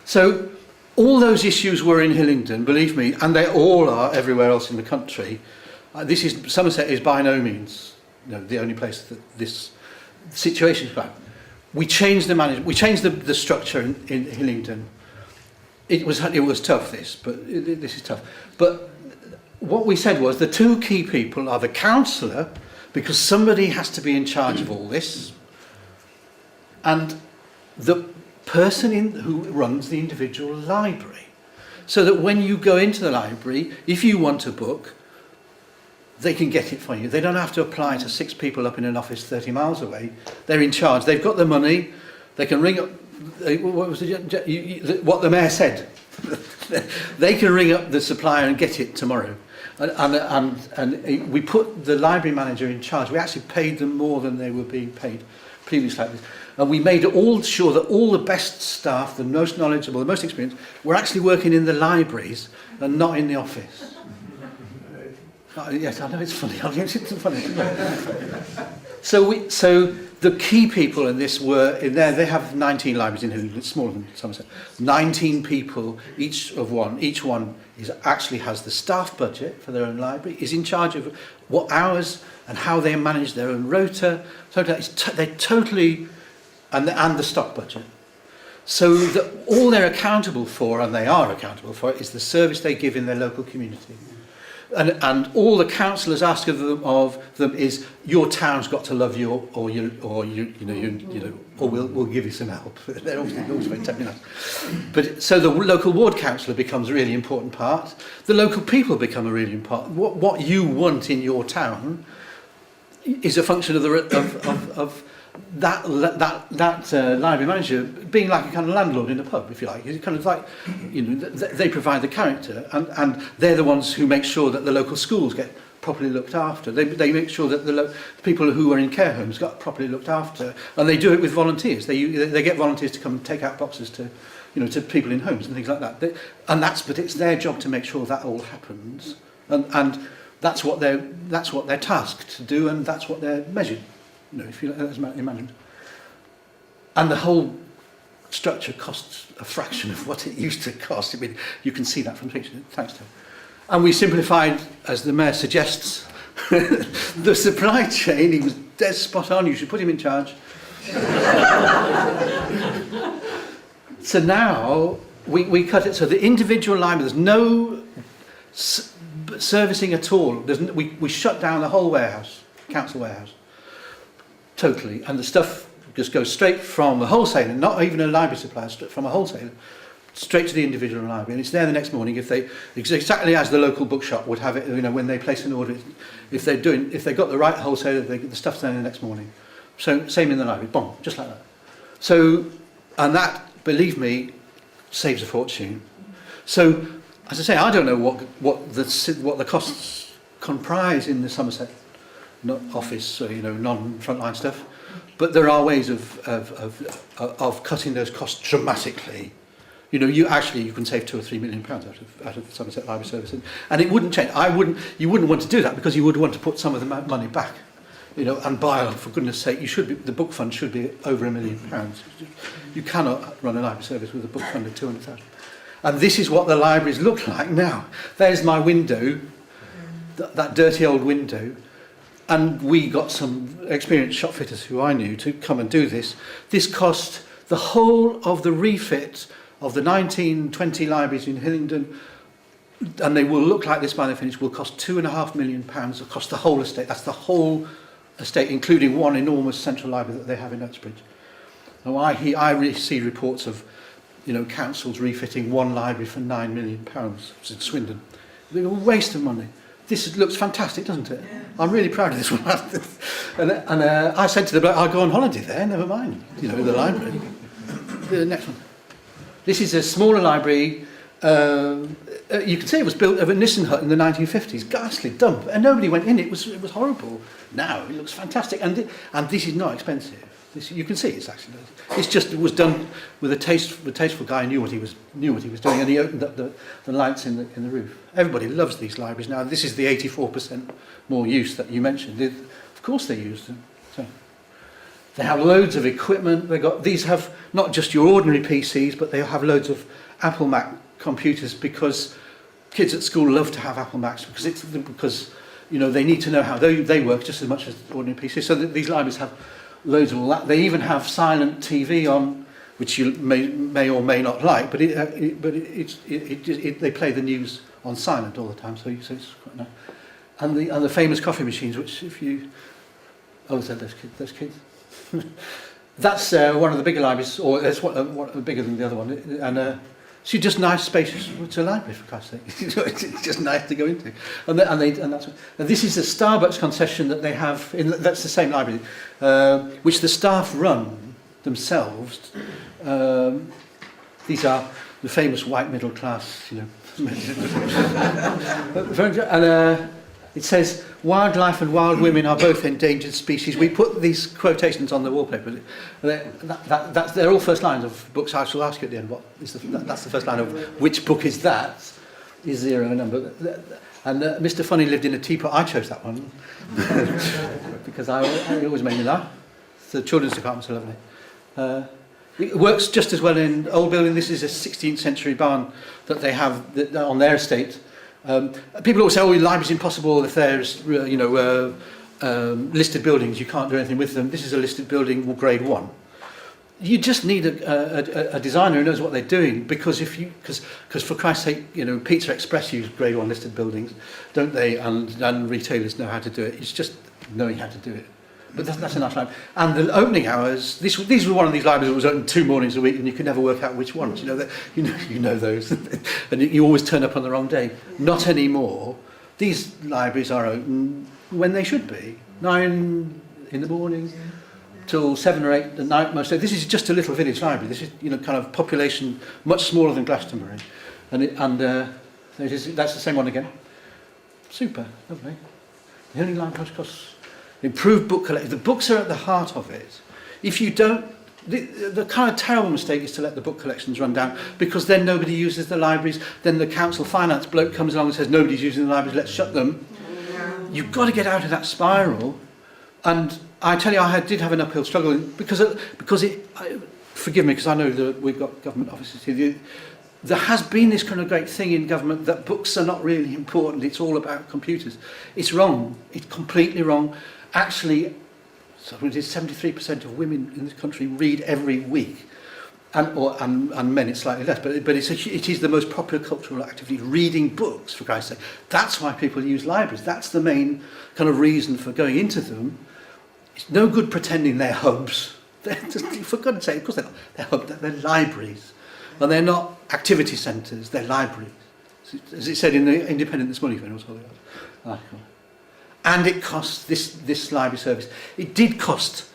So all those issues were in Hillingdon, believe me, and they all are everywhere else in the country. Somerset is by no means the only place that this situation is about. We changed the management, we changed the structure in Hillingdon. It was tough, this is tough. But what we said was the two key people are the councillor, because somebody has to be in charge of all this, and the person who runs the individual library. So that when you go into the library, if you want a book, they can get it for you. They don't have to apply to 6 people up in an office 30 miles away. They're in charge. They've got the money. They can ring up. What the mayor said. They can ring up the supplier and get it tomorrow. And we put the library manager in charge. We actually paid them more than they were being paid previously like this. And we made it all sure that all the best staff, the most knowledgeable, the most experienced, were actually working in the libraries and not in the office. Yes, I know it's funny. It's funny. So the key people in this were in there. They have 19 libraries in Hillingdon. It's smaller than Somerset. 19 people, each one actually has the staff budget for their own library. Is in charge of what hours and how they manage their own rota. So they totally and the stock budget. So all they're accountable for, and they are accountable for, is the service they give in their local community. And all the councillors ask of them is, your town's got to love you, or we'll give you some help. They're always very technical. But so the local ward councillor becomes a really important part. The local people become a really important part. What you want in your town is a function of that library manager being like a kind of landlord in a pub, if you like. It's kind of like, they provide the character, and they're the ones who make sure that the local schools get properly looked after. They make sure that the people who are in care homes got properly looked after, and they do it with volunteers. They get volunteers to come and take out boxes to people in homes and things like that. But it's their job to make sure that all happens, and that's what they're tasked to do, and that's what they're measured. If you imagine. And the whole structure costs a fraction of what it used to cost. I mean, you can see that from the picture, thanks to it. And we simplified, as the mayor suggests, the supply chain. He was dead spot on. You should put him in charge. So now we cut it. So the individual library, there's no servicing at all. We shut down the whole warehouse, council warehouse. Totally, and the stuff just goes straight from the wholesaler, not even a library supplier, from a wholesaler, straight to the individual library, and it's there the next morning. Exactly as the local bookshop would have it, when they place an order. If they got the right wholesaler, the stuff's there the next morning. So same in the library, boom, just like that. So, and that, believe me, saves a fortune. So, as I say, I don't know what the costs comprise in the Somerset office, non-frontline stuff, but there are ways of cutting those costs dramatically. You can save £2 or £3 million out of Somerset Library Service, and it wouldn't change. You wouldn't want to do that, because you would want to put some of the money back, and buy. For goodness' sake, the book fund should be over £1 million. You cannot run a library service with a book fund of 200,000. And this is what the libraries look like now. There's my window, that dirty old window. And we got some experienced shop fitters who I knew to come and do this. This cost the whole of the refit of the 1920 libraries in Hillingdon, and they will look like this by the finish, will cost £2.5 million across the whole estate. That's the whole estate, including one enormous central library that they have in Uxbridge. Now I see reports of councils refitting one library for £9 million, which is in Swindon. It's a waste of money. This looks fantastic, doesn't it? Yeah. I'm really proud of this one. and I said to the bloke, I'll go on holiday there, never mind, the library. The next one. This is a smaller library. You can see it was built of a Nissen hut in the 1950s, ghastly dump, and nobody went in. It was horrible. Now it looks fantastic, and this is not expensive. You can see it was done with a tasteful guy who knew what he was doing, and he opened up the lights in the roof. Everybody loves these libraries now. This is the 84% more use that you mentioned. Of course they use them. So They have loads of equipment. These have not just your ordinary PCs, but they have loads of Apple Mac computers, because kids at school love to have Apple Macs, because you know, they need to know how they work just as much as ordinary PCs. So these libraries have loads of all that. They even have silent TV on, which you may or may not like, but they play the news on silent all the time. So it's quite nice. And the famous coffee machines, which if you those kids. That's one of the bigger libraries, or it's one bigger than the other one, and it's just nice, spacious. It's a library, for Christ's sake. It's just nice to go into, and this is the Starbucks concession that they have. That's the same library, which the staff run themselves. These are the famous white middle class, you know. And it says, wildlife and wild women are both endangered species. We put these quotations on the wallpaper. They're all first lines of books. I shall ask you at the end, that's the first line of which book is that? Is zero a number? And Mr. Funny lived in a teapot. I chose that one because it always made me laugh. The children's departments are lovely. It works just as well in old building. This is a 16th century barn that they have on their estate. People always say, oh, library's impossible if there's, listed buildings, you can't do anything with them. This is a listed building, grade 1. You just need a designer who knows what they're doing, because for Christ's sake, you know, Pizza Express use grade 1 listed buildings, don't they? And retailers know how to do it. It's just knowing how to do it. But that's enough time. And the opening hours, these were one of these libraries that was open 2 mornings a week, and you could never work out which ones. You know those, and you always turn up on the wrong day. Not anymore. These libraries are open when they should be, 9 in the morning till 7 or 8 at night most days. This is just a little village library. This is, you know, kind of population much smaller than Glastonbury, that's the same one again. Super, lovely. The only library costs. Improved book collection. The books are at the heart of it. If you don't, the kind of terrible mistake is to let the book collections run down, because then nobody uses the libraries. Then the council finance bloke comes along and says nobody's using the libraries, let's shut them. You've got to get out of that spiral. And I tell you, I did have an uphill struggle because forgive me, because I know that we've got government offices here. There has been this kind of great thing in government that books are not really important. It's all about computers. It's wrong. It's completely wrong. Actually, so it is 73% of women in this country read every week, and men it's slightly less. But it is the most popular cultural activity, reading books, for Christ's sake. That's why people use libraries. That's the main kind of reason for going into them. It's no good pretending they're hubs. For God's sake, of course they're not. They're hubs. They're libraries, and they're not activity centres. They're libraries, as it said in the Independent this morning. If anyone saw the article. And it costs this library service. It did cost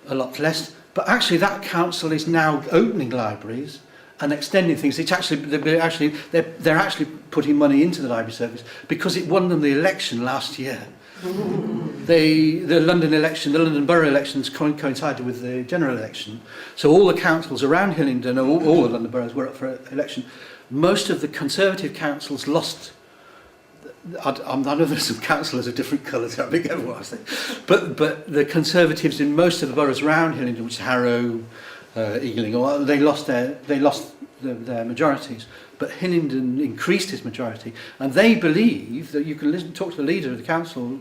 a lot less, but actually that council is now opening libraries and extending things. They're actually putting money into the library service because it won them the election last year. The London Borough elections coincided with the general election, so all the councils around Hillingdon, all the London boroughs were up for election. Most of the Conservative councils lost. I know there's some councillors of different colours, I think everyone was saying. But the Conservatives in most of the boroughs around Hillingdon, which is Harrow, Ealing, they lost their majorities. But Hillingdon increased its majority, and they believe that you can talk to the leader of the council.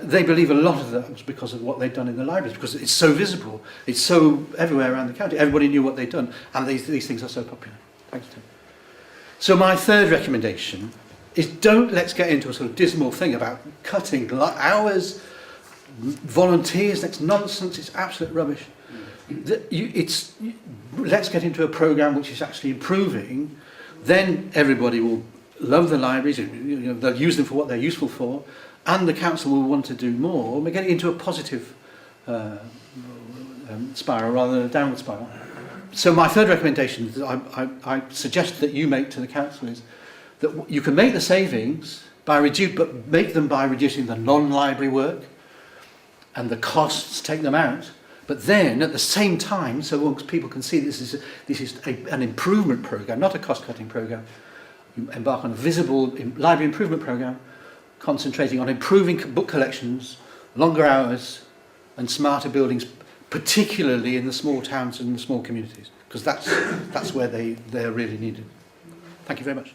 They believe a lot of that was because of what they'd done in the libraries, because it's so visible, it's so everywhere around the county. Everybody knew what they'd done, and these things are so popular. Thanks, Tim. So my third recommendation is let's get into a sort of dismal thing about cutting hours, volunteers. That's nonsense. It's absolute rubbish. Let's get into a programme which is actually improving. Then everybody will love the libraries. They'll use them for what they're useful for, and the council will want to do more. We're getting into a positive spiral rather than a downward spiral. So my third recommendation that I suggest that you make to the council is that you can make the savings but make them by reducing the non-library work and the costs, take them out. But then at the same time, so once people can see this is an improvement programme, not a cost-cutting programme, you embark on a visible library improvement programme, concentrating on improving book collections, longer hours, and smarter buildings, particularly in the small towns and the small communities, because that's where they're really needed. Thank you very much.